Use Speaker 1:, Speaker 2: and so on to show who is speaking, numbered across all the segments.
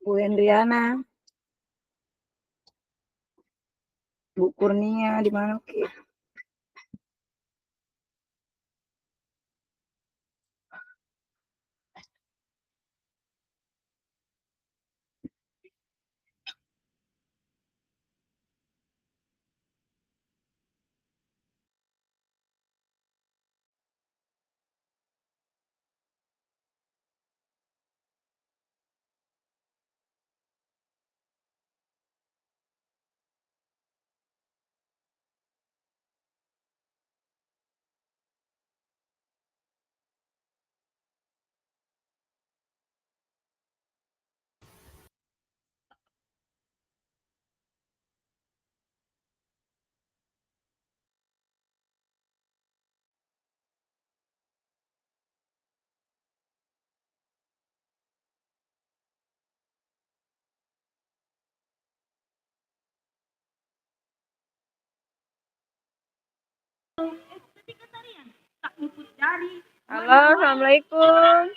Speaker 1: Bu Hendriana, Bu Kurnia di mana Ki?
Speaker 2: Halo, assalamualaikum.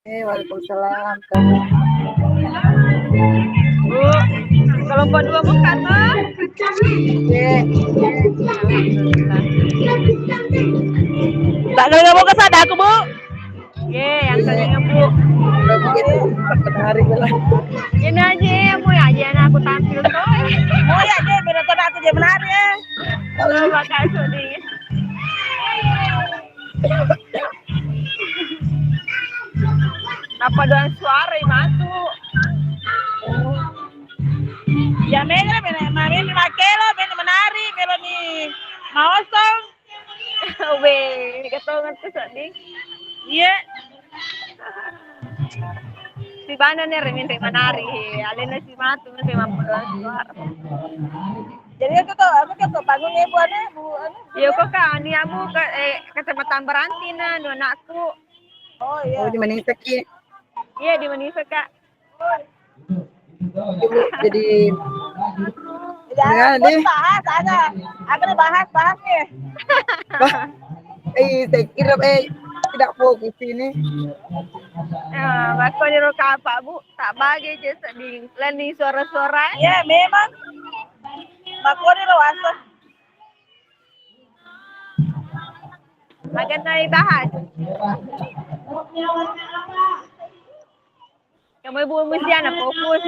Speaker 1: Waalaikumsalam.
Speaker 2: Bu, kelompok 2 buka toh? Alhamdulillah.
Speaker 3: Tak kali nggak mau ke sana aku, Bu.
Speaker 2: Yang tadinya Bu.
Speaker 1: Udah begitu, hari lah.
Speaker 2: Ini aja, mau aja aku tampil toh.
Speaker 3: Mau ya deh, bener aku jadi menari ya.
Speaker 2: Terima kasih nih. Apa doang suara masuk?
Speaker 3: Ya mereka mami makelo, menari, melo nih maosong.
Speaker 2: Weh, ketongan tuh sedih.
Speaker 3: Iya.
Speaker 2: Si mana nih remin menari, alena si matu nih mampu doang suara.
Speaker 3: Jadi itu tuh, aku tuh panggung ibu ane, Bu.
Speaker 2: Iya kok kan, ini aku ke kecamatan Berantina, dua anakku.
Speaker 3: Oh iya.
Speaker 1: Oh di Manisa Ki.
Speaker 2: Iya di Manisa Kak.
Speaker 1: Ibu jadi
Speaker 3: ya deh. Bahas ada. Aku bahas nih.
Speaker 1: Saya kira tidak fokus ini.
Speaker 2: Bako ni roka apa Bu? Tak bagi je sedih. Lani suara-suara.
Speaker 3: Ya memang. Bako ni rawasa.
Speaker 2: Akan naik bahas. Kamu ibu mesti anak fokus.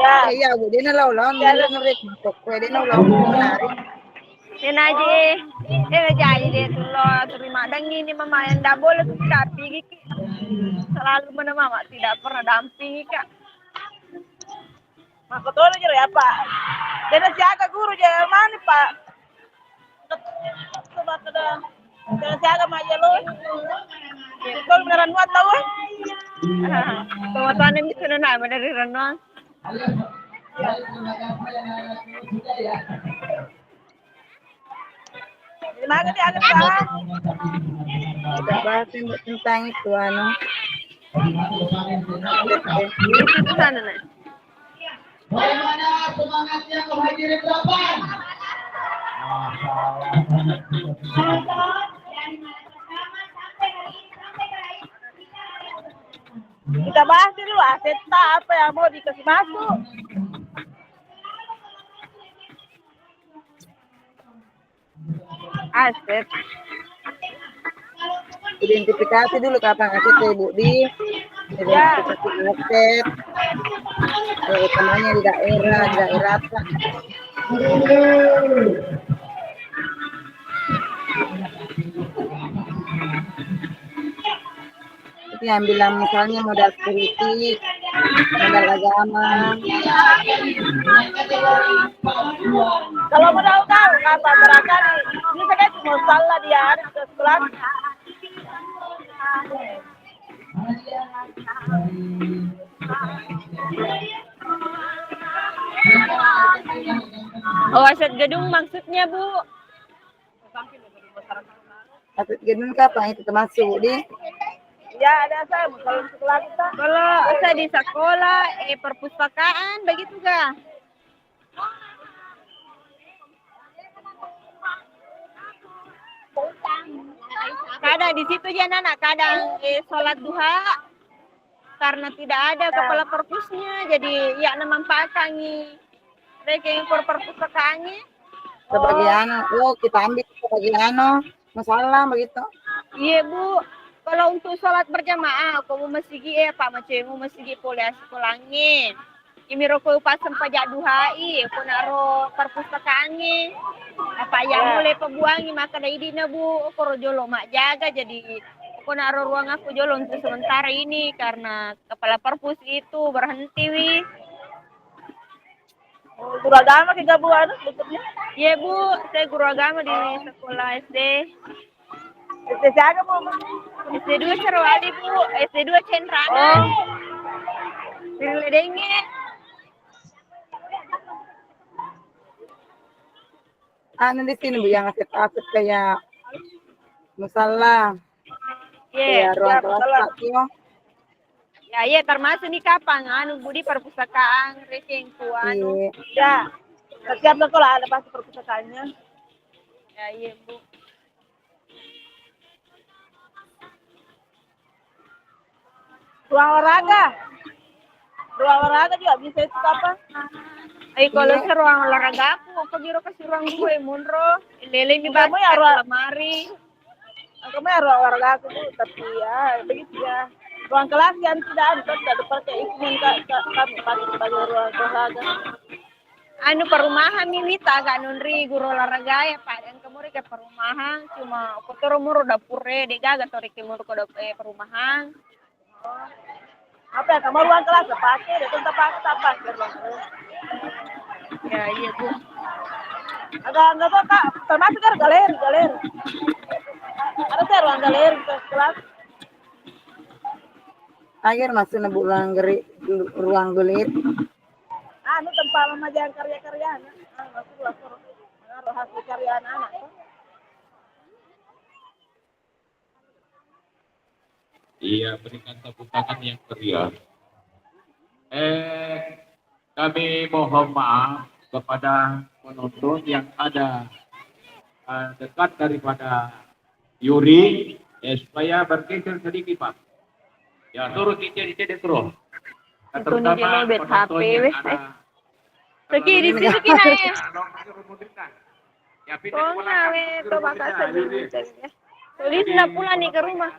Speaker 1: Ya. Iya Bu, dia lawan ngerek masuk. Dia lawan menari.
Speaker 2: Dia aja. Dia jadi dia tuh lo terima dengin ini mama yang tidak boleh tuh tidak pergi. Selalu mana mama tidak pernah dampingi Kak.
Speaker 3: Maka tuh aja ya Pak. Jadi siaga guru aja mana Pak? Coba kada. Jadi siaga aja lo. Kalau beneran buat tahu?
Speaker 2: Pematuan ini sudah nama dari Renang.
Speaker 3: Gimana dia agak Pak?
Speaker 1: Kita bahas tentang itu
Speaker 2: Itu sana nih.
Speaker 4: Bagaimana semangatnya menghadiri balapan?
Speaker 3: Kita bahas dulu Aseta apa yang mau dikasih masuk.
Speaker 2: Aset.
Speaker 1: Identifikasi dulu kapan aset Ibu di identifikasi aset. Utamanya di daerah apa? Itu yang bilang misalnya modal security, modal agama.
Speaker 3: Kalau mau tahu apa barangkali ini saya cuma salah dia hari ke sekolah.
Speaker 2: Oh, aset gedung maksudnya Bu?
Speaker 1: Aset gedung kapan itu termasuk di?
Speaker 3: Ya ada saya kalau sekolah kita.
Speaker 2: Kalau saya di sekolah, perpustakaan, begitu kah? Kadang di situ aja anak kadang sholat duha. karena tidak ada kepala perpusnya, jadi ya memanfaatkan mereka yang perpustakaannya.
Speaker 1: Sebagai kita ambil sebagai masalah begitu.
Speaker 2: Iya Bu, kalau untuk sholat berjamaah, aku mau masigi Pak macam mau masigi pola sekolahnya. Ini rokok pas pajak duhai, aku naro perpustakaannya. Apa yang mulai pebuangi maka dari ini Bu, aku jolo mak jaga jadi aku naro ruang aku jolo untuk sementara ini karena kepala perpus itu berhenti wi.
Speaker 3: Guru agama ke Bu anu bentuknya?
Speaker 2: Iya Bu, saya guru agama di sekolah SD.
Speaker 3: SD siapa Bu?
Speaker 2: SD 2 Cerwadi Bu, SD 2 Centrana. Di Ledengnya.
Speaker 1: Di sini Bu yang aset-aset kayak musala.
Speaker 2: Iya,
Speaker 1: ruang kelas
Speaker 2: ya iya termasuk nih kapan Budi perpustakaan receng anu.
Speaker 3: Ya. Setiap sekolah ada pasti perpustakaannya.
Speaker 2: Ya iya Bu.
Speaker 3: Ruang olahraga juga bisa itu apa?
Speaker 2: Kalau ruang olahraga aku biro kasih ruang gue munro lele mi
Speaker 3: Kamu ya ruang
Speaker 2: lemari.
Speaker 3: Kamu ya ruang olahraga aku tuh tapi ya begitu ya. Ruang kelas yang tidak pakai iklim kami pakai sebagai ruang olahraga.
Speaker 2: Perumahan Mimita agak nunri guru olahraga ya Pak dan kemuri ke perumahan cuma kotor umur dapure dega agak tori kemur ke perumahan.
Speaker 3: Apa ya kamu ruang kelas pakai dan tempat pakai ruang kelas.
Speaker 2: Ya iya Bu.
Speaker 3: Agak enggak kok Kak termasuk kan galeri. Ada saya ruang galeri kelas.
Speaker 1: Akhir masuk na ruang gelit.
Speaker 3: Tempat memajang karya-karya anak. Masuk hasil karya anak.
Speaker 5: Iya, berikan tepuk tangan yang meriah. Kami mohon maaf kepada penonton yang ada dekat daripada Yuri, supaya bergeser sedikit Pak. Ya, turun di terus. Terutama penonton yang ada.
Speaker 2: Pergi di situ kina ya.
Speaker 5: Ya,
Speaker 2: to bakal Tulis nak pulang nih ke rumah.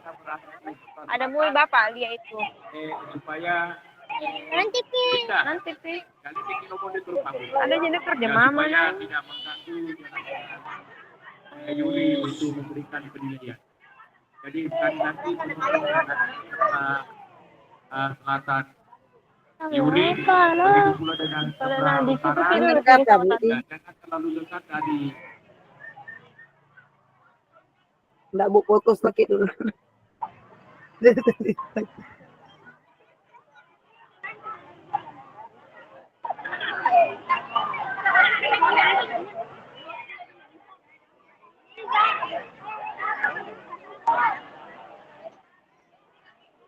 Speaker 2: Ada mui bapak lihat itu.
Speaker 5: Supaya
Speaker 2: Nanti pi. Ada jadi kerja mama.
Speaker 5: Supaya tidak mengganggu Yuli untuk memberikan penilaian. Jadi nanti selatan Yuli begitu pula dengan seberang utara jangan terlalu dekat dari.
Speaker 1: Nggak Bu fokus lagi dulu.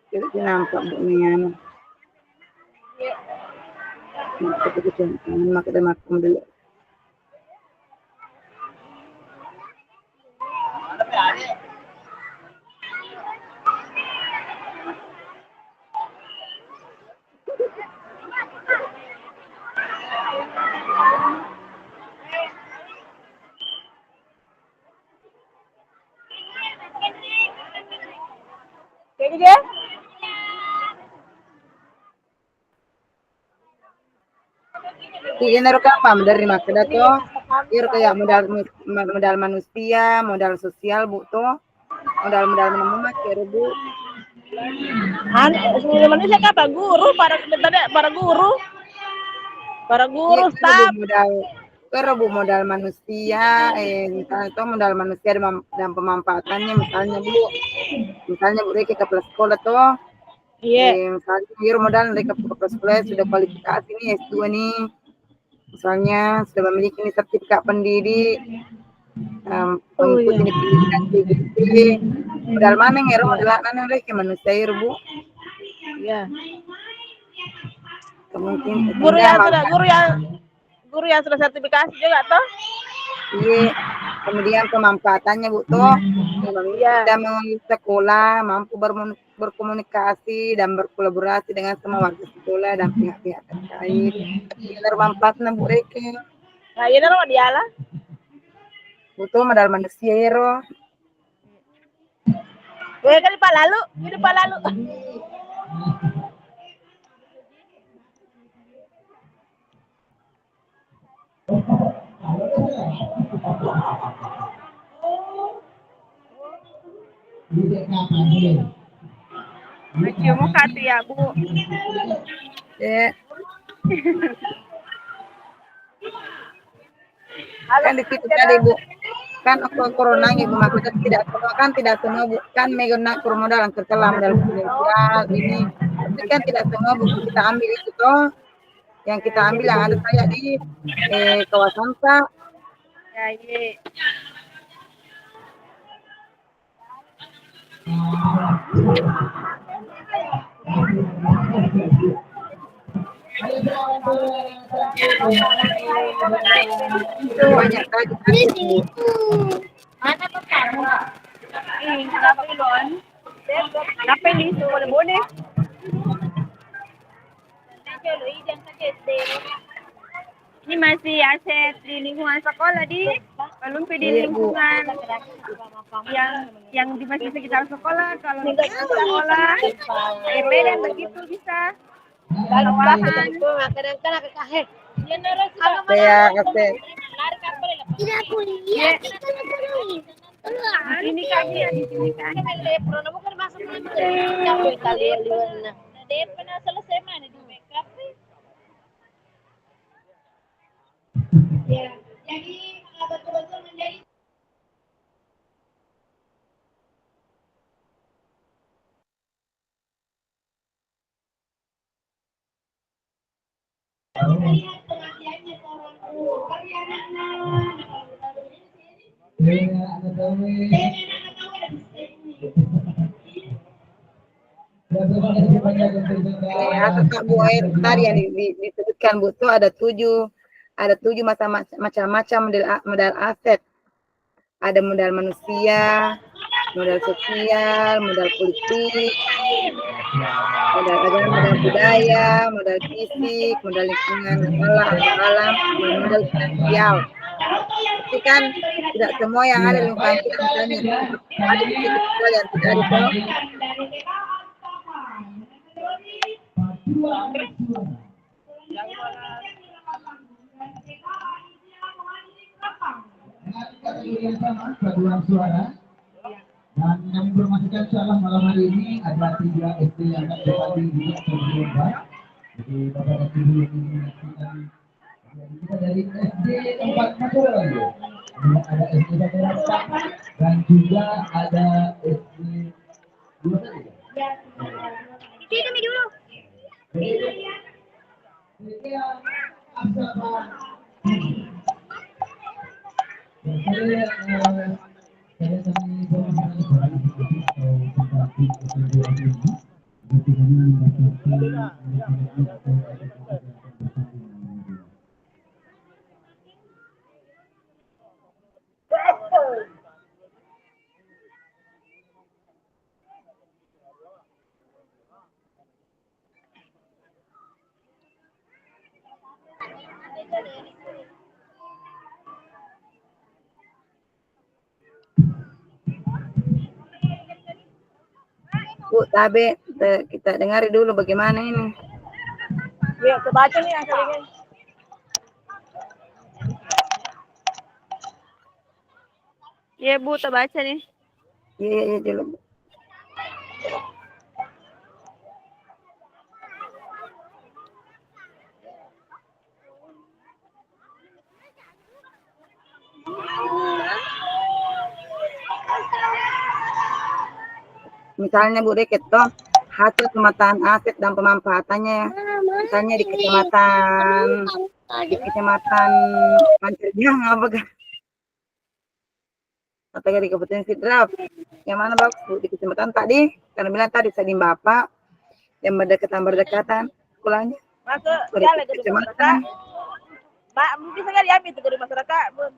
Speaker 1: Jadi nampak Bu Nian. Kita makan dulu.
Speaker 3: Kayak gitu ya?
Speaker 1: Ini apa dari makna tuh? Ini kayak modal manusia, modal sosial Bu tuh, modal mana kayak Bu.
Speaker 3: Manusia apa? Guru, para guru staff.
Speaker 1: Modal manusia, misalnya itu modal manusia dan pemanfaatannya, misalnya Bu mereka ke sekolah tuh.
Speaker 3: Iya.
Speaker 1: Misalnya modal mereka ke sekolah sudah kualifikasi nih S2 nih. Misalnya sudah memiliki sertifikat pendidik, mengikuti pendidikan PGP, modal mana yang modal mana mereka manusia Bu?
Speaker 3: Iya.
Speaker 1: Mungkin
Speaker 3: Guru yang sudah sertifikasi juga toh?
Speaker 1: Iya. Kemudian pemanfaatannya Bu toh,
Speaker 3: Iya.
Speaker 1: kita melalui sekolah mampu berkomunikasi dan berkolaborasi dengan semua warga sekolah dan pihak-pihak terkait. Benar manfaatnya Bu Reke.
Speaker 3: Nah, ini nama dia lah.
Speaker 1: Butuh modal manusia ya roh.
Speaker 3: Gue kan di Pak Lalu, di Pak Lalu.
Speaker 2: Cium muka tuh ya Bu.
Speaker 1: Ya.
Speaker 3: Halo,
Speaker 1: Kan di situ tadi Bu. Kan aku corona Ibu maksudnya tidak semua Bu kan menggunakan permodalan kerja modal finansial ini. Tapi kan tidak semua buku kita ambil itu toh. Yang kita ambil yang ada kayak di kawasan Pak.
Speaker 2: Ya, iya.
Speaker 1: Itu banyak tadi Bu.
Speaker 2: Kenapa Ilon? Kenapa ini? Boleh-boleh. Ini masih aset di lingkungan sekolah belum di lingkungan yang di masih sekitar sekolah. Kalau di sekolah, RW dan begitu bisa. Kalau bahan,
Speaker 1: Saya kasih
Speaker 2: tidak kuliah. Ini kan dia di sini kan.
Speaker 4: Ya, jadi betul-betul menjadi melihat pengertiannya seorang guru. Bagi anak-anak,
Speaker 1: atau tak Bu air tadi yang disebutkan Bu itu ada tujuh macam-macam modal aset. Ada modal manusia, modal sosial, modal politik, modal agama dan budaya, modal fisik, modal lingkungan alam, dan modal finansial. Tapi kan tidak semua yang ada di lingkungan kita misalnya ada di situ yang tidak ada itu.
Speaker 4: Paduan suara dan yang informasikan insyaallah malam hari ini ada 3 SD yang akan bertanding juga sebelumnya. Jadi Bapak dan Ibu yang ingin menyaksikan kita dari SD 4 Madura lagi. Ada SD 1 dan juga ada SD 2 tadi. Ya.
Speaker 2: Itu kami dulu.
Speaker 1: Bu, tapi kita dengar dulu bagaimana ini.
Speaker 3: Ya, kebaca nih yang kelingin.
Speaker 2: Iya Bu, terbaca nih.
Speaker 1: Iya dulu. Misalnya Bu Deket toh hasil pemetaan aset dan pemanfaatannya misalnya di kecamatan Pancerjang apa kan atau di Kabupaten Sidrap yang mana bagus Bu di kecamatan tadi karena bilang tadi saya Bapak yang berdekatan sekolahnya
Speaker 3: Masuk jalan ke masyarakat. Mbak, mungkin saya diambil ke masyarakat, Bun.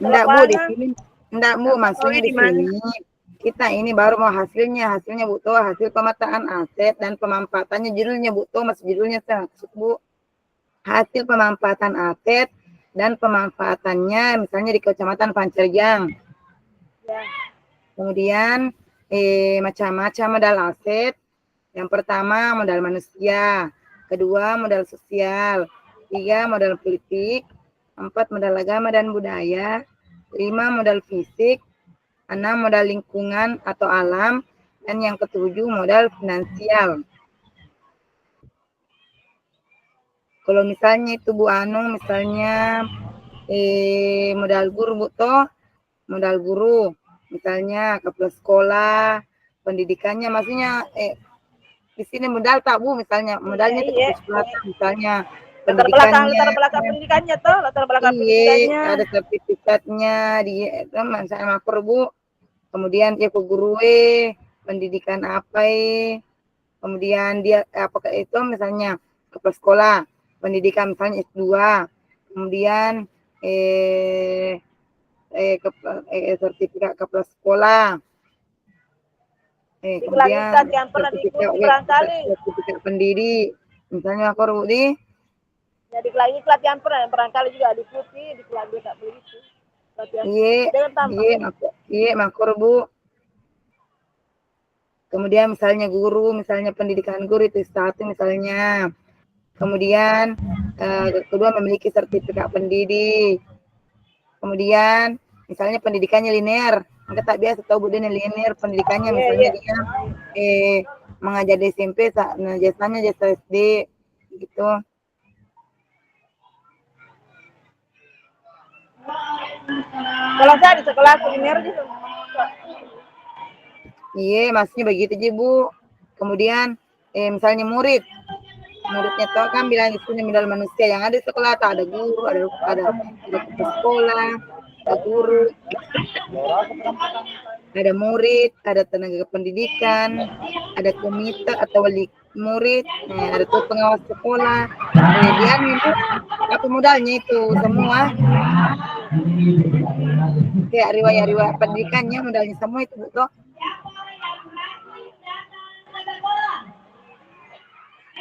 Speaker 1: Enggak Bu, di sini enggak Bu,
Speaker 2: Oh,
Speaker 1: maksudnya
Speaker 2: di
Speaker 1: di
Speaker 2: mana?
Speaker 1: sini kita ini baru mau hasilnya Bu tuh hasil pemetaan aset dan pemanfaatannya judulnya Bu tuh masih judulnya maksud Bu. Hasil pemanfaatan aset dan pemanfaatannya misalnya di Kecamatan Pancerjang.
Speaker 3: Ya.
Speaker 1: Kemudian macam-macam modal aset. Yang pertama modal manusia, kedua modal sosial, tiga modal politik, empat modal agama dan budaya, lima modal fisik, enam modal lingkungan atau alam, dan yang ketujuh modal finansial. Kalau misalnya itu Bu Anu, misalnya modal guru Bu toh, modal guru, misalnya kepala sekolah, pendidikannya, maksudnya di sini modal tak Bu, misalnya modalnya itu
Speaker 3: Iya.
Speaker 1: sekolah misalnya
Speaker 3: Latar belakang
Speaker 1: pendidikannya,
Speaker 3: pendidikannya tuh, latar belakang
Speaker 1: iya
Speaker 3: pendidikannya.
Speaker 1: ada sertifikatnya di misalnya makro Bu, kemudian dia ke guru pendidikan apa kemudian dia apakah itu misalnya kepala sekolah pendidikan misalnya S2, kemudian sertifikat kepala sekolah, kemudian
Speaker 3: Iklan yang pernah diikuti barangkali.
Speaker 1: sertifikat pendidik misalnya aku di
Speaker 3: Jadi iklan yang pernah barangkali juga diikuti, iklan dia tak begitu.
Speaker 1: iya makro Bu. Kemudian misalnya guru, misalnya pendidikan guru itu satu misalnya. Kemudian kedua memiliki sertifikat pendidik. Kemudian misalnya pendidikannya linear. Enggak tak biasa tahu Bu dia linear pendidikannya misalnya dia mengajar di SMP, jasanya jasa SD gitu.
Speaker 3: Kalau saya di sekolah kuliner gitu.
Speaker 1: Iya, maksudnya begitu aja Bu. Kemudian misalnya muridnya tahu kan bilang itu modal manusia yang ada di sekolah tak ada guru, ada kepala sekolah, ada guru, ada murid, ada tenaga pendidikan, ada komite atau wali murid, ada tuh pengawas sekolah. Dia apa modalnya itu semua kayak riwayat pendidikannya modalnya semua itu betul.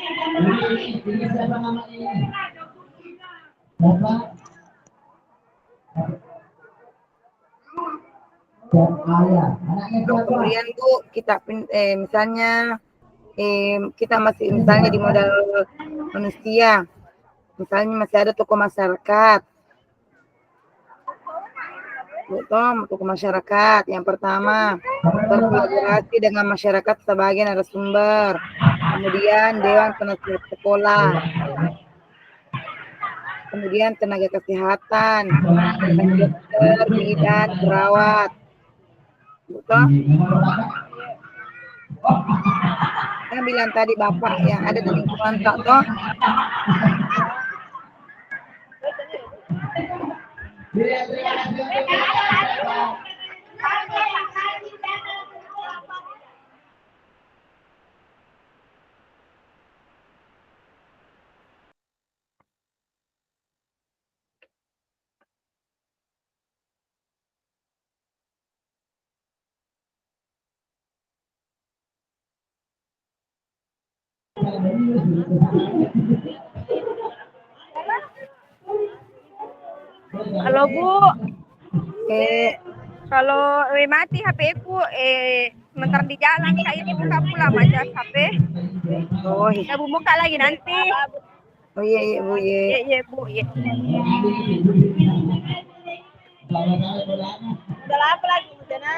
Speaker 4: Ini siapa namanya ini? Bapak dan ayah. Anaknya siapa?
Speaker 1: Kemudian Bu kita misalnya kita masih misalnya di modal manusia, misalnya masih ada tokoh masyarakat. Tokoh masyarakat yang pertama berkolaborasi dengan masyarakat sebagai narasumber, kemudian dewan penasihat sekolah, kemudian tenaga kesehatan, dokter, bidan, perawat, betul? Saya bilang tadi Bapak yang ada di lingkungan tak toh?
Speaker 2: Halo Bu. Kalau mati HP ku sementara di jalan kayak ini buka pula macam HP.
Speaker 1: Oh,
Speaker 2: Ya Bu buka lagi nanti.
Speaker 1: oh iya Bu iya.
Speaker 2: Iya Bu iya.
Speaker 3: Udah apa lagi Bu Jana?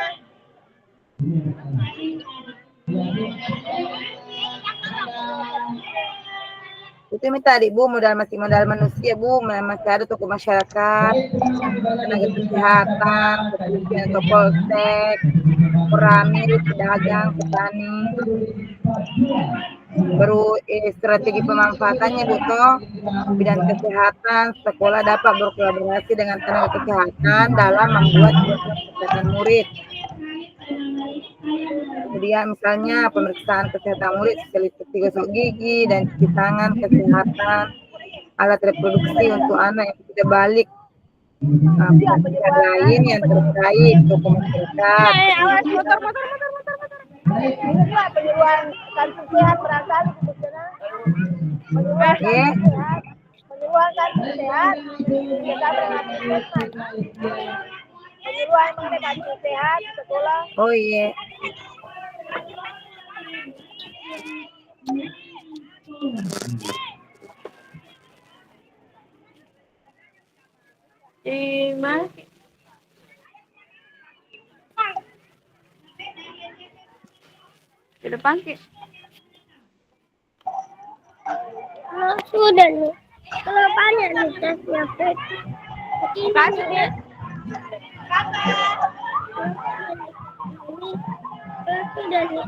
Speaker 1: Itu minta adik Bu masih modal manusia Bu, masih ada tokoh masyarakat, tenaga kesehatan, kepolisian atau polsek, peramil, pedagang, petani. Baru strategi pemanfaatannya Bu toh, bidang kesehatan, sekolah dapat berkolaborasi dengan tenaga kesehatan dalam membuat kesehatan murid. Kemudian misalnya pemeriksaan kesehatan murid seperti gosok gigi dan cuci tangan, kesehatan, alat reproduksi untuk anak yang tidak balik, pihak lain yang terkait, tokoh masyarakat.
Speaker 2: Awas motor.
Speaker 3: Ini juga penyuluhan kantor sehat berasal di sana. Penyuluhan
Speaker 1: Ya,
Speaker 3: kantor sehat. Penyuluhan kantor sehat. Kita berangkat penyuluhan mengenai kantor sehat sekolah.
Speaker 1: oh iya.
Speaker 2: Mas. Di depan sih.
Speaker 6: Kalau sudah nih, kalau banyak nih tesnya Pet.
Speaker 2: Kasih dia.
Speaker 6: Kalau sudah nih,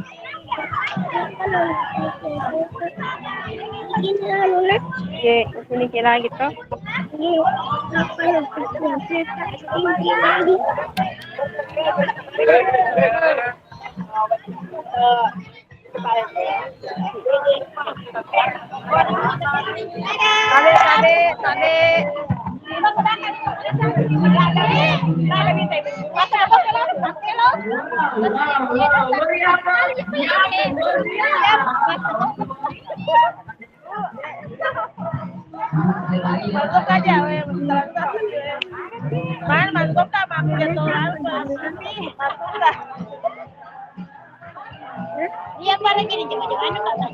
Speaker 6: kalau ini lalu nih,
Speaker 2: Oke, kesini kira gitu.
Speaker 6: ini kalau tesnya Pet, ini lagi.
Speaker 2: Tade.
Speaker 3: Masuk aja, masuk kah? Masuk jatuh lalu, masuk kah?
Speaker 6: Iya pada gini coba anak kata.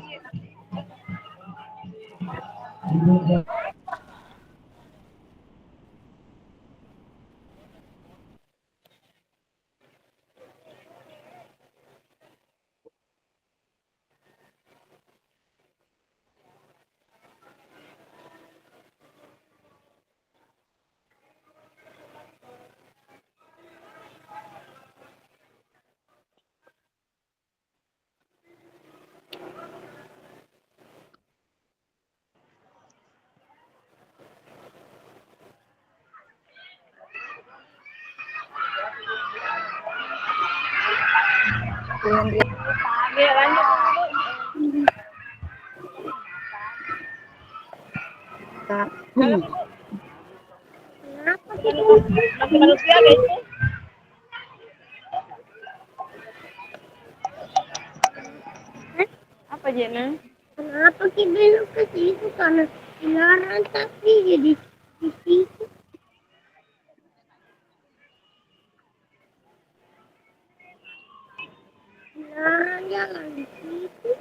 Speaker 3: Iya, lanjut dulu.
Speaker 6: Kenapa gitu?
Speaker 3: Manusia gitu.
Speaker 2: Apa Jena?
Speaker 6: Kenapa kita belok ke situ? Karena dilarang tapi jadi di situ. Dilarang jalan di situ.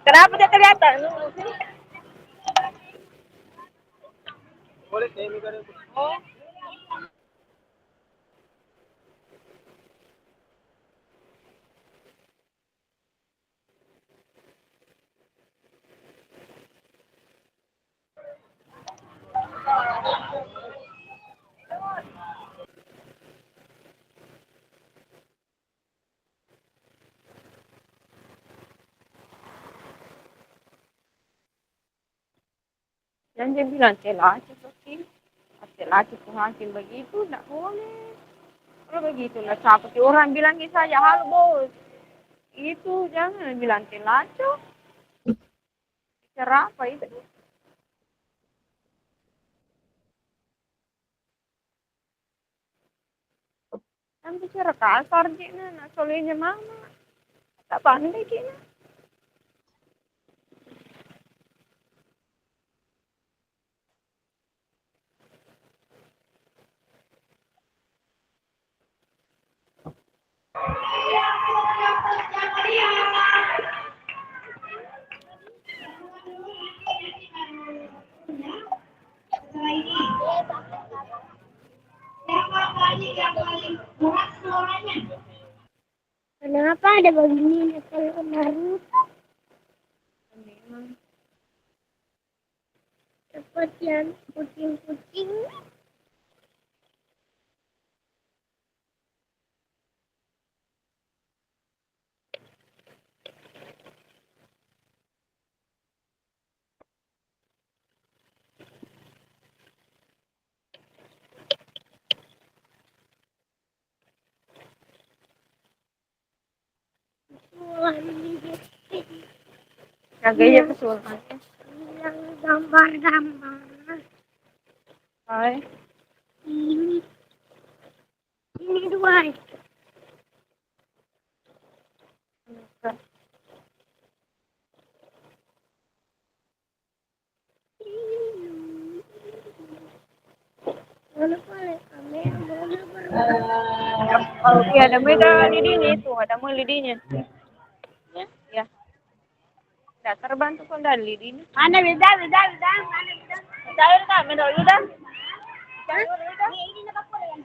Speaker 3: Kenapa dia kelihatan? Boleh saya ini kan. Oh.
Speaker 2: Dan dia bilang laki Sofi. Laki tuh hakim begitu, tidak boleh. Kalau begitu lah seperti orang bilang saja, halo bos. Itu jangan bilang telaco. Cara apa itu? Kan bicara kasar Jena, nak solehnya mama. Tak pandai Jena.
Speaker 6: Siapa yang paling berat suaranya? ada begini kalau Naruto. Dapat yang kucing-kucing.
Speaker 2: Kagaknya kesulitan.
Speaker 6: Bilang gambar-gambar.
Speaker 2: Hai.
Speaker 6: Ini dua. Mana boleh kamera boleh
Speaker 2: Oh iya, ada mega lidinya itu, ada mau lidinya. Ya. Tidak terbantu kan dari lidinya.
Speaker 3: Mana beda. Cair kan, menurut udah. Ini nak apa ya?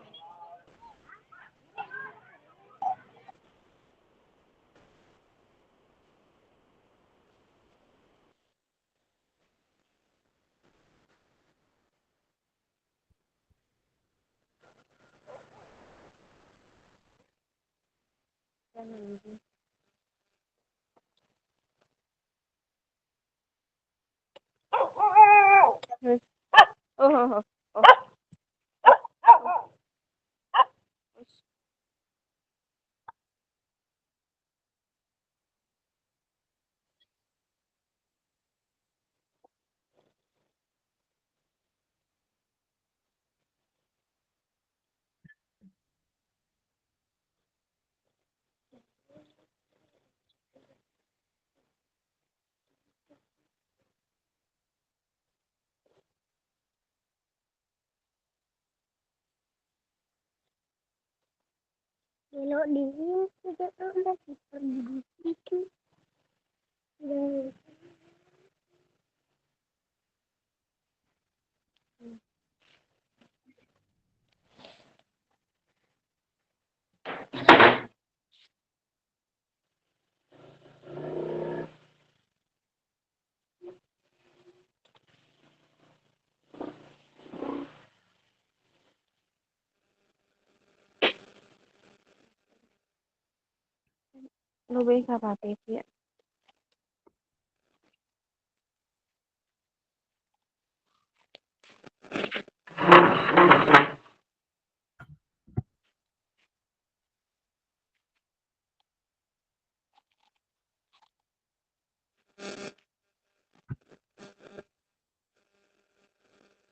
Speaker 2: Oh.
Speaker 6: belok dingin sudah masih pergi itu.
Speaker 2: Lu bisa pakai ya.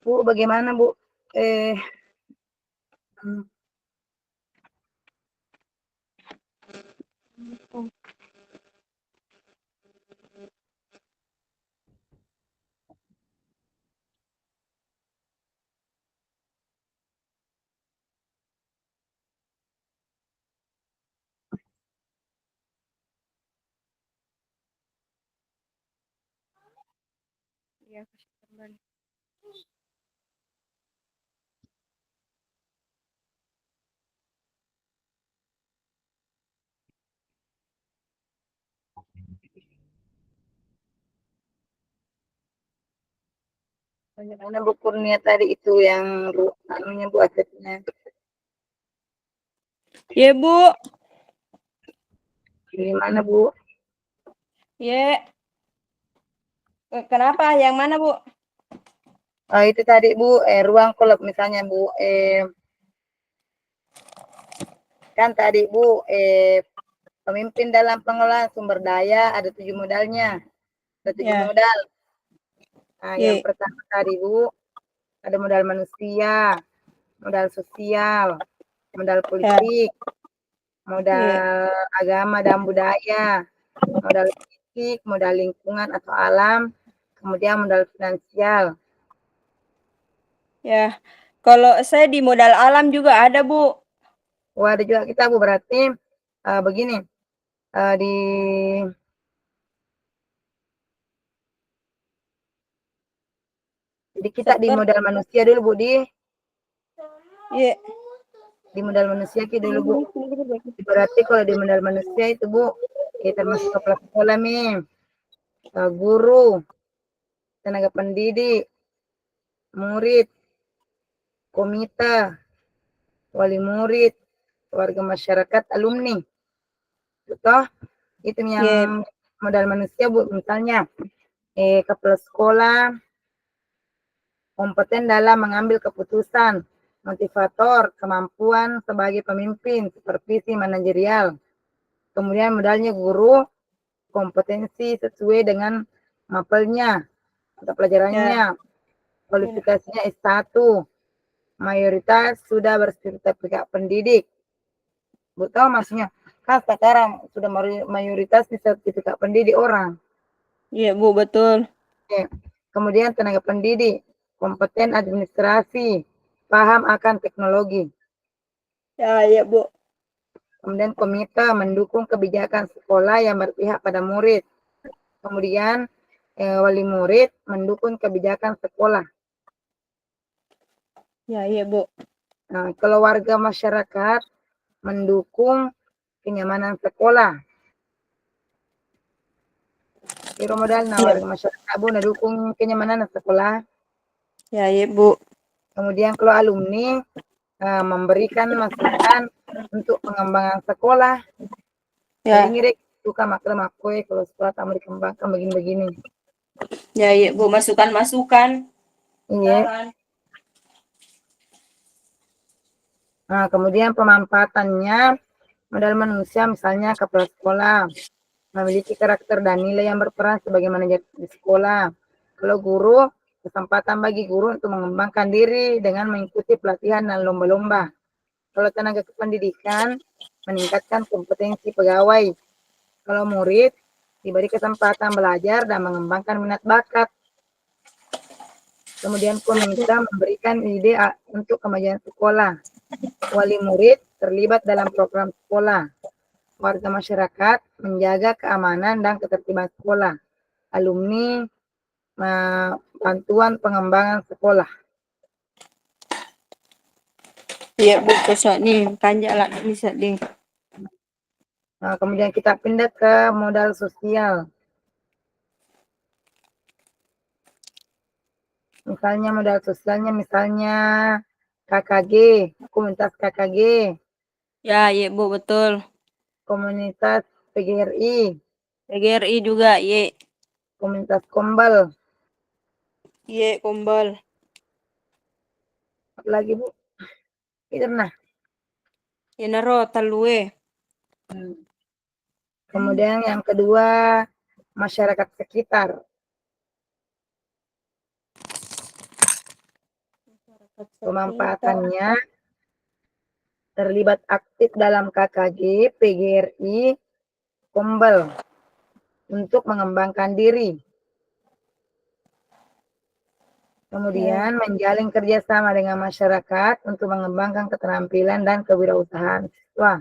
Speaker 1: Bu, bagaimana Bu? Hmm,
Speaker 2: Iya, kasih kembali.
Speaker 1: bagaimana Bu Kurnia tadi itu yang anunya Bu asetnya?
Speaker 2: Iya, Bu.
Speaker 1: Gimana Bu?
Speaker 2: Iya. Kenapa? Yang mana, Bu?
Speaker 1: Itu tadi Bu, ruang kalau misalnya Bu, kan tadi Bu, pemimpin dalam pengelolaan sumber daya ada 7 modalnya, ada 7
Speaker 2: Ya.
Speaker 1: modal. Nah,
Speaker 2: Iya.
Speaker 1: yang pertama tadi Bu, ada modal manusia, modal sosial, modal politik, modal agama dan budaya, modal fisik, modal lingkungan atau alam, kemudian modal finansial.
Speaker 2: Ya. Kalau saya di modal alam juga ada, Bu.
Speaker 1: Wah, ada juga kita Bu, berarti begini, jadi kita di modal manusia dulu Bu,
Speaker 2: Iya.
Speaker 1: Di modal manusia ki dulu Bu. Berarti kalau di modal manusia itu Bu, ya termasuk kepala sekolah nih, guru, tenaga pendidik, murid, komite, wali murid, warga masyarakat, alumni. Toh, itu yang modal manusia Bu. Misalnya, kepala sekolah, kompeten dalam mengambil keputusan, motivator, kemampuan sebagai pemimpin, supervisi manajerial. Kemudian modalnya guru, kompetensi sesuai dengan mapelnya atau pelajarannya, kualifikasinya S1, mayoritas sudah bersertifikat pendidik. Bu tahu maksudnya? Kan sekarang sudah mayoritas di sertifikat pendidik orang.
Speaker 2: Iya Bu, betul.
Speaker 1: Oke. Kemudian tenaga pendidik, kompeten administrasi, paham akan teknologi.
Speaker 2: Ya, iya Bu.
Speaker 1: Kemudian komite mendukung kebijakan sekolah yang berpihak pada murid. Kemudian wali murid mendukung kebijakan sekolah.
Speaker 2: Ya, iya Bu.
Speaker 1: Nah, kalau warga masyarakat mendukung kenyamanan sekolah. Kira modal warga masyarakat Bu mendukung kenyamanan sekolah.
Speaker 2: Ya, iya Bu.
Speaker 1: Kemudian kalau alumni memberikan masukan untuk pengembangan sekolah.
Speaker 2: Ya,
Speaker 1: Jadi ngirik suka maklum aku kalau sekolah tak mau dikembangkan begini-begini.
Speaker 2: ya iya Bu, masukan-masukan.
Speaker 1: Iya. Nah, kemudian pemanfaatannya modal manusia misalnya kepala sekolah memiliki karakter dan nilai yang berperan sebagai manajer di sekolah. Kalau guru, kesempatan bagi guru untuk mengembangkan diri dengan mengikuti pelatihan dan lomba-lomba. Kalau tenaga kependidikan, meningkatkan kompetensi pegawai. Kalau murid, diberi kesempatan belajar dan mengembangkan minat bakat. Kemudian komite memberikan ide untuk kemajuan sekolah. Wali murid terlibat dalam program sekolah. Warga masyarakat menjaga keamanan dan ketertiban sekolah. Alumni bantuan pengembangan sekolah.
Speaker 2: Iya Bu, pesat nih, kanjak lah bisa ding.
Speaker 1: Nah, kemudian kita pindah ke modal sosial. Misalnya modal sosialnya misalnya KKG, komunitas KKG,
Speaker 2: Ya, iya Bu, betul.
Speaker 1: komunitas PGRI,
Speaker 2: PGRI juga, iya.
Speaker 1: komunitas Kombal.
Speaker 2: Iya, Kombal.
Speaker 1: Apa lagi Bu? Itu nah.
Speaker 2: Ya naro talue.
Speaker 1: Kemudian yang kedua masyarakat sekitar. Pemanfaatannya terlibat aktif dalam KKG, PGRI, Kombal untuk mengembangkan diri. Kemudian menjalin kerjasama dengan masyarakat untuk mengembangkan keterampilan dan kewirausahaan siswa.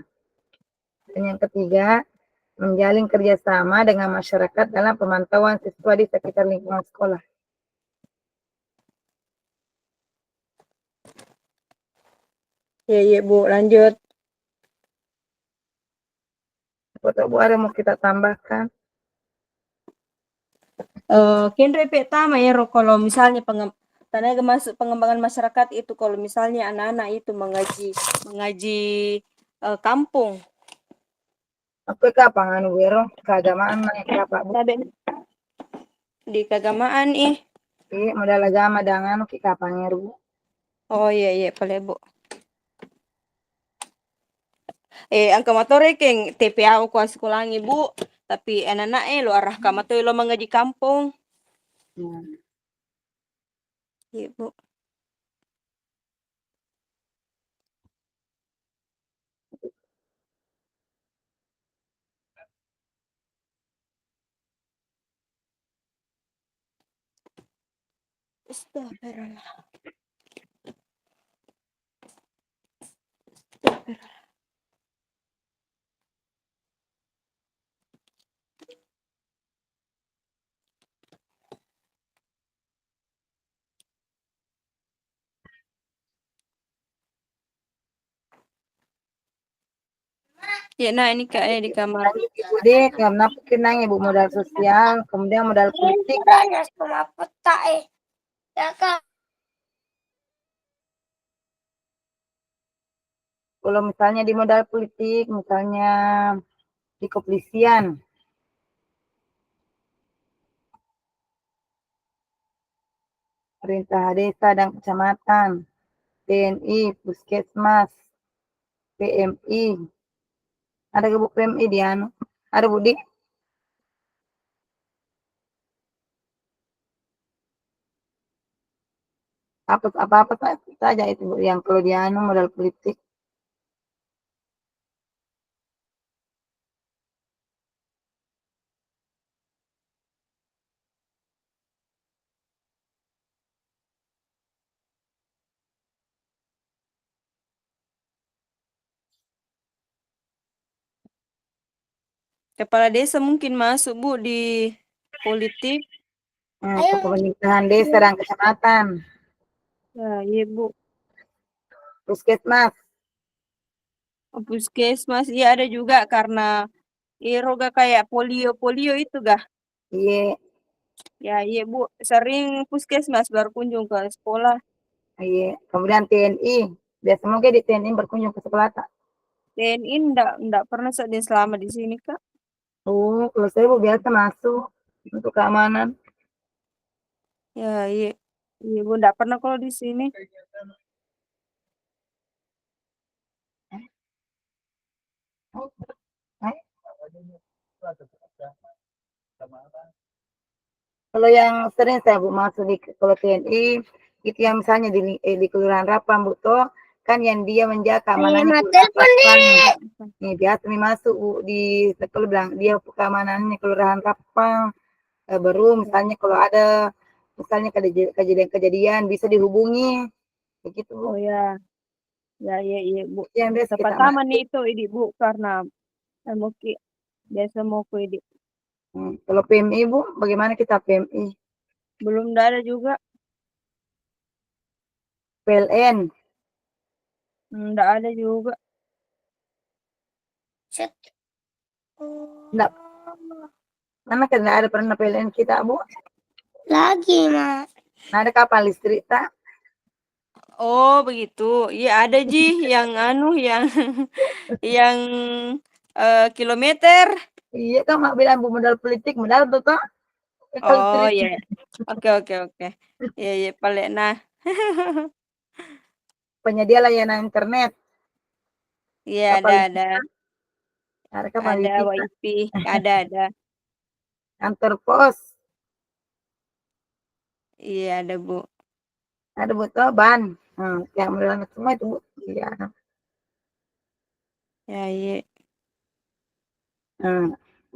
Speaker 1: Dan yang ketiga, menjalin kerjasama dengan masyarakat dalam pemantauan siswa di sekitar lingkungan sekolah.
Speaker 2: Ya, iya Bu, lanjut.
Speaker 1: Foto Bu ada mau kita tambahkan?
Speaker 2: Genre pertama ya, kalau misalnya tenaga masuk pengembangan masyarakat itu kalau misalnya anak-anak itu mengaji kampung.
Speaker 1: Aku kapan anu wero keagamaan naik kapak Bu?
Speaker 2: Sabe di keagamaan ih.
Speaker 1: Iya, modal agama dengan kapan Bu?
Speaker 2: Oh iya iya boleh Bu. Angka matore keng TPA ko sekolah Bu. Tapi anak-anak lo arah kamatoi lo mengaji kampung. Iya Bu. Astagfirullah. Ya, nah ini Kak di kamar.
Speaker 1: Ibu deh, kenapa kenanya Bu modal sosial, kemudian modal politik.
Speaker 6: Banyak sama peta ya Kak.
Speaker 1: Kalau misalnya di modal politik, misalnya di kepolisian, perintah desa dan kecamatan, TNI, puskesmas, PMI. Ada ke Bu PMI di anu? Ada Bu di? Apa saja itu Bu yang kalau di anu modal politik.
Speaker 2: Kepala desa mungkin masuk Bu di politik.
Speaker 1: Pemerintahan desa dan kecamatan,
Speaker 2: Ya, iya Bu.
Speaker 1: puskesmas,
Speaker 2: Puskesmas iya ada juga karena roga kayak polio itu gah.
Speaker 1: iya,
Speaker 2: Ya, iya Bu. Sering puskesmas berkunjung ke sekolah.
Speaker 1: iya. Kemudian TNI, biasa mungkin di TNI berkunjung ke sekolah tak?
Speaker 2: TNI ndak pernah sedang selama di sini Kak.
Speaker 1: Oh, kalau saya Bu biasa masuk untuk keamanan.
Speaker 2: Ya, iya. Iya Bu, ndak pernah kalau di sini.
Speaker 1: Kalau yang sering saya Bu masuk di kalau TNI itu yang misalnya di Kelurahan Rapang Bu toh, kan yang dia menjaga keamanannya Kelurahan Rapang. Nih biasa nih masuk Bu di kalau bilang dia keamanannya Kelurahan Rapang. Baru misalnya kalau ada misalnya kejadian-kejadian bisa dihubungi begitu Bu.
Speaker 2: Oh ya. Ya, iya, iya Bu.
Speaker 1: Yang biasa kita
Speaker 2: Pertama nih itu ini Bu karena mau biasa mau ke ini.
Speaker 1: Kalau PMI Bu, bagaimana kita PMI?
Speaker 2: Belum ada juga.
Speaker 1: PLN,
Speaker 2: Ndak ada juga.
Speaker 1: enggak, mana kan enggak ada pernah PLN kita Bu?
Speaker 6: Lagi Mak.
Speaker 1: Nah, ada kapal listrik tak?
Speaker 2: Oh, begitu. Iya ada Ji yang yang yang kilometer.
Speaker 1: Iya kan mak bilang Bu modal politik modal tuh toh kapal
Speaker 2: Oh
Speaker 1: listrik.
Speaker 2: iya. Oke, oke, oke. Iya, iya paling nah.
Speaker 1: Penyedia layanan internet,
Speaker 2: Iya
Speaker 1: kapal listrik,
Speaker 2: ada.
Speaker 1: ada kapal
Speaker 2: Ada
Speaker 1: listrik,
Speaker 2: WiFi, ada.
Speaker 1: kantor pos,
Speaker 2: Iya ada Bu.
Speaker 1: ada Bu toh ban. Yang modal semua itu Bu. Iya.
Speaker 2: Ya, iya.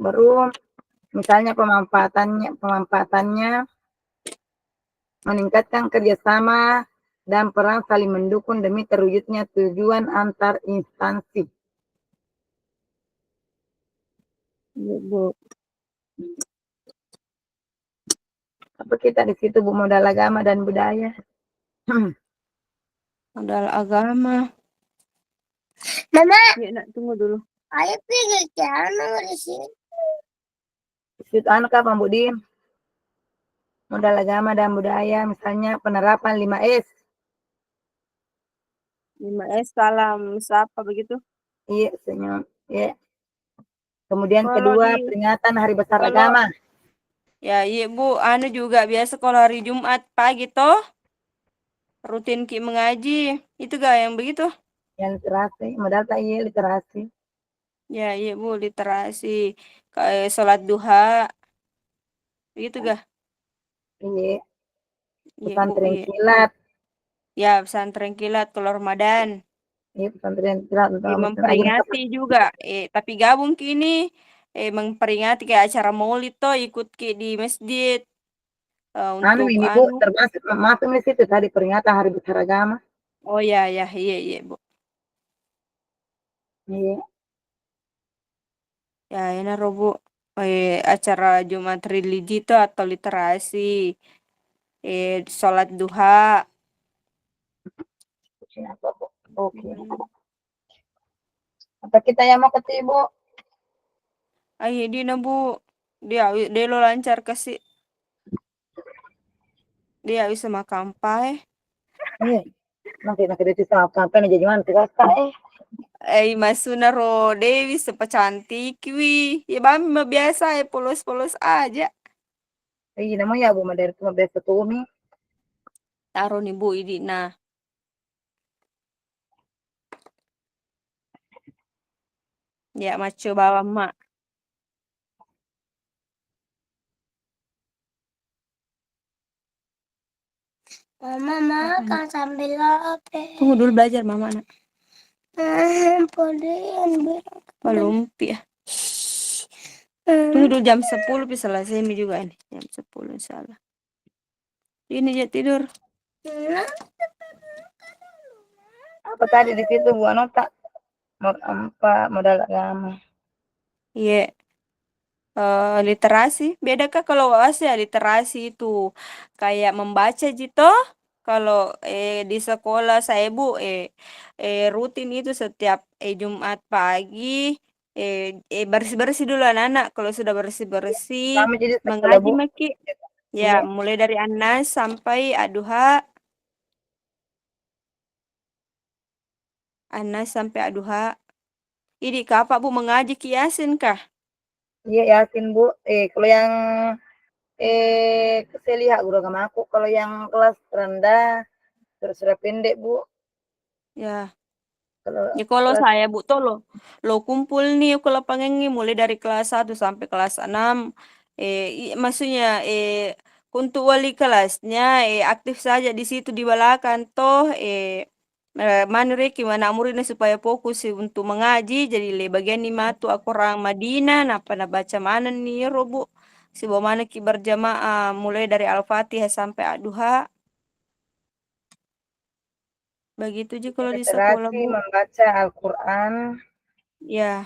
Speaker 1: Baru misalnya pemanfaatannya meningkatkan kerjasama dan peran saling mendukung demi terwujudnya tujuan antar instansi.
Speaker 2: Iya, Bu.
Speaker 1: Apa kita di situ Bu modal agama dan budaya.
Speaker 2: Modal agama.
Speaker 6: Mama,
Speaker 2: Ya, nak tunggu dulu.
Speaker 6: ayo pergi ke anu di sini.
Speaker 1: Di situ anu kapan Bu Dim? Modal agama dan budaya, misalnya penerapan 5S.
Speaker 2: 5S salam sapa begitu.
Speaker 1: Iya, senyum. Iya. Kemudian
Speaker 2: Kalau
Speaker 1: kedua,
Speaker 2: di
Speaker 1: peringatan Hari Besar
Speaker 2: kalau
Speaker 1: Agama.
Speaker 2: ya iya Bu, anu juga biasa kalau hari Jumat pagi toh rutin ki mengaji. Itu gak yang begitu?
Speaker 1: Yang literasi, modal tak iya literasi.
Speaker 2: Ya iya Bu, literasi kayak sholat duha. Begitu gak?
Speaker 1: Iya,
Speaker 2: Iya Bu,
Speaker 1: pesantren
Speaker 2: iya.
Speaker 1: kilat.
Speaker 2: Ya pesantren kilat kalau Ramadan.
Speaker 1: Iya, pesantren kilat untuk ngaji
Speaker 2: Memperingati juga. Tapi gabung kini memperingati kayak acara Maulid toh ikut ki di masjid
Speaker 1: anu
Speaker 2: untuk
Speaker 1: ini Bu,
Speaker 2: anu.
Speaker 1: termasuk masuk di situ tadi peringatan Hari Besar Agama.
Speaker 2: Oh ya ya iya iya Bu.
Speaker 1: Iya.
Speaker 2: Ya ini Bu. Acara Jumat religi itu atau literasi. Sholat duha.
Speaker 1: Oke.
Speaker 2: Hmm.
Speaker 1: Apa kita yang mau ke Ibu?
Speaker 2: Ay di na bu. Dia lo lancar kasi. Dia bisa makampai.
Speaker 1: Iya. Nanti dia sama sampai nih jadi mana tidak
Speaker 2: Ay masuna ro Dewi sepacantik wi. Ya bami mah biasa ya polos-polos aja.
Speaker 1: Iya namanya Bu dari cuma biasa tumi.
Speaker 2: Taruh nih bu ini nah. Ya maco bawa mak.
Speaker 6: Mama makan sambil apa?
Speaker 2: Tunggu dulu belajar mama nak.
Speaker 6: Podean bilang.
Speaker 2: Lumpia. Tunggu dulu jam 10 bisa selesai ini juga ini. Jam 10 insyaallah. Ini aja tidur.
Speaker 1: Apa tadi di situ Bu Anota? Apa modal agama?
Speaker 2: Iya. Literasi. Beda kah kalau ya literasi itu kayak membaca gitu. Kalau di sekolah saya Bu rutin itu setiap Jumat pagi bersih-bersih dulu anak-anak. Kalau sudah bersih-bersih
Speaker 1: Kami jadi sekolah
Speaker 2: mengaji
Speaker 1: Bu.
Speaker 2: maki. Ya,
Speaker 1: Iya.
Speaker 2: mulai dari Anas sampai Aduha. Anas sampai Aduha. Ini Kak Bu mengaji Yasin kah?
Speaker 1: Iya yakin Bu. Kalau yang saya lihat guru agama aku kalau yang kelas rendah terus sudah pendek Bu.
Speaker 2: Ya.
Speaker 1: Kalau
Speaker 2: Ya kalau
Speaker 1: kelas
Speaker 2: saya Bu tuh lo kumpul nih kalau pengen mulai dari kelas 1 sampai kelas 6 maksudnya untuk wali kelasnya aktif saja di situ di belakang toh manreki mana muridnya supaya fokus untuk mengaji jadi le bagian lima tuh aku orang Madinah napa na baca mana nih Robu si bawa mana ki berjamaah mulai dari Al-Fatihah sampai Ad-Duha begitu aja kalau di sekolah
Speaker 1: literasi
Speaker 2: Bu
Speaker 1: membaca Al-Qur'an.
Speaker 2: ya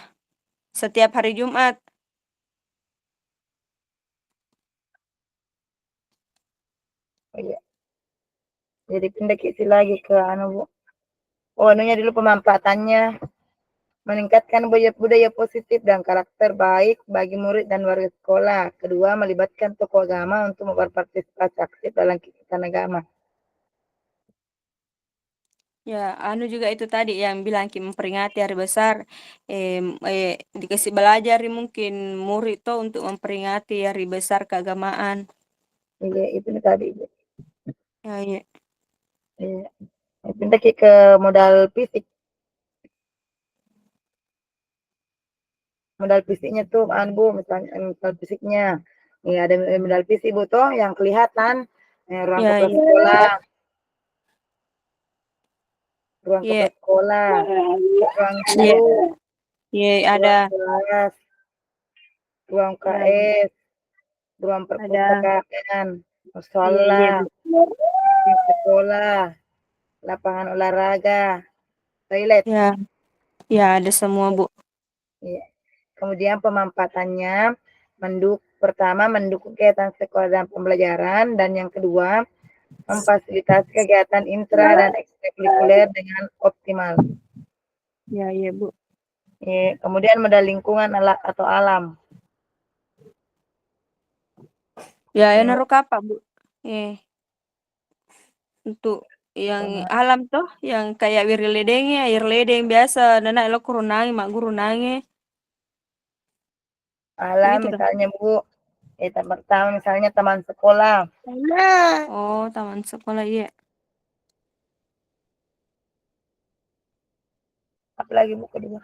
Speaker 2: setiap hari Jumat.
Speaker 1: Oh, iya. Jadi pindah isi lagi ke anu Bu. Oh, anunya dulu pemanfaatannya meningkatkan budaya positif dan karakter baik bagi murid dan warga sekolah. Kedua, melibatkan tokoh agama untuk berpartisipasi aktif dalam kegiatan agama.
Speaker 2: Ya, anu juga itu tadi yang bilang Ki memperingati hari besar, dikasih belajar mungkin murid tuh untuk memperingati hari besar keagamaan.
Speaker 1: Iya, itu nih tadi.
Speaker 2: Ya, iya.
Speaker 1: Iya. Pindah ke modal fisik. Modal fisiknya tuh, Bu, misalnya modal fisiknya. Iya, ada modal fisik Bu tuh yang kelihatan ruang
Speaker 2: Ya,
Speaker 1: kepala
Speaker 2: iya.
Speaker 1: sekolah, ruang
Speaker 2: Iya,
Speaker 1: kepala sekolah, ruang
Speaker 2: iya,
Speaker 1: guru,
Speaker 2: iya, ada,
Speaker 1: ruang kelas, ruang
Speaker 2: ya, iya,
Speaker 1: KS, ruang
Speaker 2: ada,
Speaker 1: perpustakaan,
Speaker 2: iya, iya,
Speaker 1: musola,
Speaker 2: Bu.
Speaker 1: di sekolah, lapangan olahraga, toilet.
Speaker 2: Ya, ya ada semua Bu.
Speaker 1: Iya. Kemudian pemanfaatannya pertama mendukung kegiatan sekolah dan pembelajaran dan yang kedua memfasilitasi kegiatan intra dan ekstrakurikuler dengan optimal.
Speaker 2: Ya, iya Bu.
Speaker 1: Iya. Kemudian modal lingkungan atau alam.
Speaker 2: Ya, yang
Speaker 1: Ini
Speaker 2: naruh apa Bu? Untuk yang alam tuh, yang kayak wiriledengnya, air ledeng biasa, nana lo kurunangi, mak gurunangi,
Speaker 1: alam
Speaker 2: begitu dah.
Speaker 1: misalnya Bu, pertama misalnya teman sekolah.
Speaker 2: Oh, taman sekolah iya.
Speaker 1: Apalagi Bu kedua.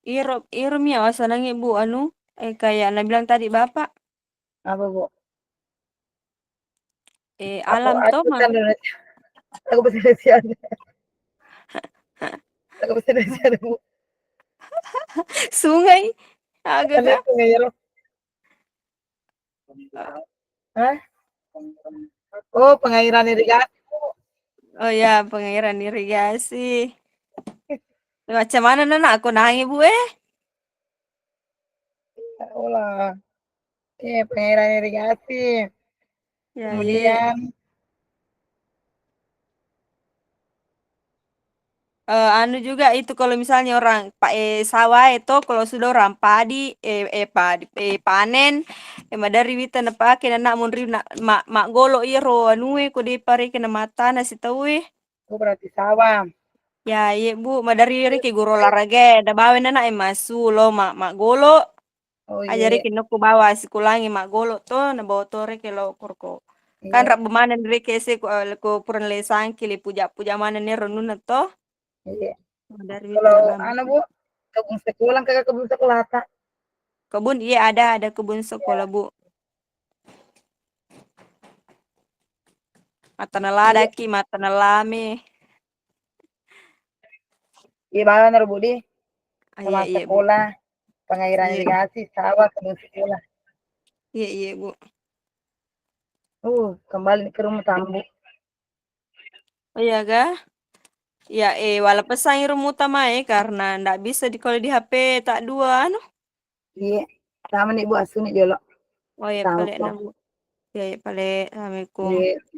Speaker 2: Irom ya wasananya Bu anu kayak Anda bilang tadi Bapak
Speaker 1: Apa Bu?
Speaker 2: alam
Speaker 1: Aku
Speaker 2: toh
Speaker 1: bahasa Indonesia. Aku bahasa Indonesia. Aku bahasa Indonesia Bu.
Speaker 2: sungai agak
Speaker 1: Kan
Speaker 2: kah?
Speaker 1: itu nggak ya? Hah? Oh, pengairan irigasi.
Speaker 2: Oh ya pengairan irigasi. Macam mana nana aku nangis Bu
Speaker 1: Oh lah. Pengairan irigasi.
Speaker 2: Ya iya.
Speaker 1: Kemudian
Speaker 7: Anu juga itu kalau misalnya orang sawah itu kalau sudah orang padi panen madari wita na pake na nak munri mak golo iro anue ko di pare kena mata na si tawe.
Speaker 1: Oh, berarti sawah.
Speaker 7: Ya iya Bu, madari ri ke guru olahraga da bawe na na masu lo mak golo.
Speaker 1: Oh
Speaker 7: Ajari
Speaker 1: iya,
Speaker 7: ke ku bawa sikulangi mak golo to na bawa tore ke lo kurko. Kan
Speaker 1: iya,
Speaker 7: rak bemanen ri ke se ko puran le sangki li puja manen ne ronuna to.
Speaker 1: iya.
Speaker 7: Madari wita
Speaker 1: Kalau
Speaker 7: na bambu.
Speaker 1: anu Bu, kebun sekolah kagak kebun sekolah tak?
Speaker 7: Kebun iya ada kebun sekolah Bu. Mata na
Speaker 1: Iya,
Speaker 7: ladaki, mata na lame.
Speaker 1: iya banget Bu di
Speaker 7: Iya
Speaker 1: sama
Speaker 7: iya Bu.
Speaker 1: sekolah, pengairan
Speaker 7: Iya
Speaker 1: irigasi, sawah, kebun sekolah.
Speaker 7: iya Bu.
Speaker 1: Kembali ke rumah tamu.
Speaker 7: Oh iya ga? Ya walaupun saya rumah karena ndak bisa kalau di HP tak dua anu.
Speaker 1: Iya, sama nih Bu Asu nih jolo.
Speaker 7: Oh ya
Speaker 1: Tahu
Speaker 7: paling
Speaker 1: kok.
Speaker 7: na Bu. Ya paling Assalamualaikum.
Speaker 1: Iya.